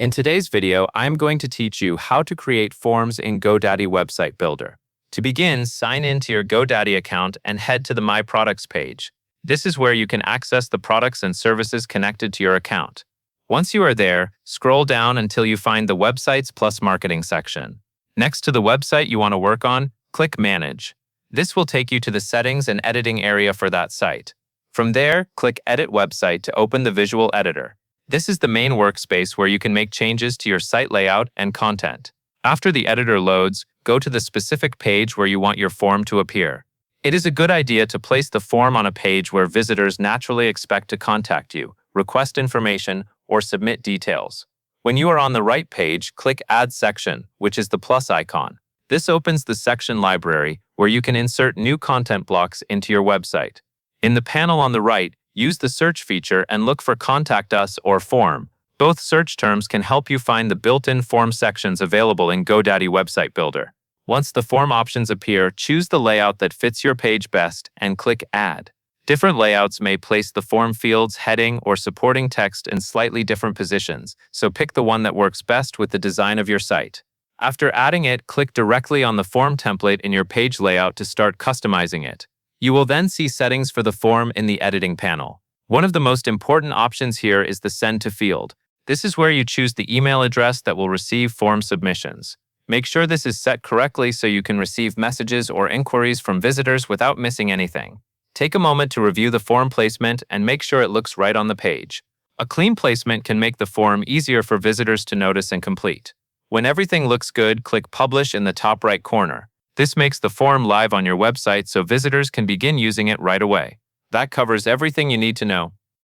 In today's video, I'm going to teach you how to create forms in Godaddy Website Builder. To begin, sign into your Godaddy account and head to the My Products page. This is where you can access the products and services connected to your account. Once you are there, scroll down until you find the Websites plus Marketing section. Next to the website you want to work on, click Manage. This will take you to the settings and editing area for that site. From there, click Edit Website to open the visual editor. This is the main workspace where you can make changes to your site layout and content. After the editor loads, go to the specific page where you want your form to appear. It is a good idea to place the form on a page where visitors naturally expect to contact you, request information, or submit details. When you are on the right page, click Add Section, which is the plus icon. This opens the section library where you can insert new content blocks into your website. In the panel on the right, use the search feature and look for Contact Us or Form. Both search terms can help you find the built-in form sections available in Godaddy Website Builder. Once the form options appear, choose the layout that fits your page best and click Add. Different layouts may place the form fields, heading, or supporting text in slightly different positions, so pick the one that works best with the design of your site. After adding it, click directly on the form template in your page layout to start customizing it. You will then see settings for the form in the editing panel. One of the most important options here is the Send to field. This is where you choose the email address that will receive form submissions. Make sure this is set correctly so you can receive messages or inquiries from visitors without missing anything. Take a moment to review the form placement and make sure it looks right on the page. A clean placement can make the form easier for visitors to notice and complete. When everything looks good, click Publish in the top right corner. This makes the form live on your website so visitors can begin using it right away. That covers everything you need to know.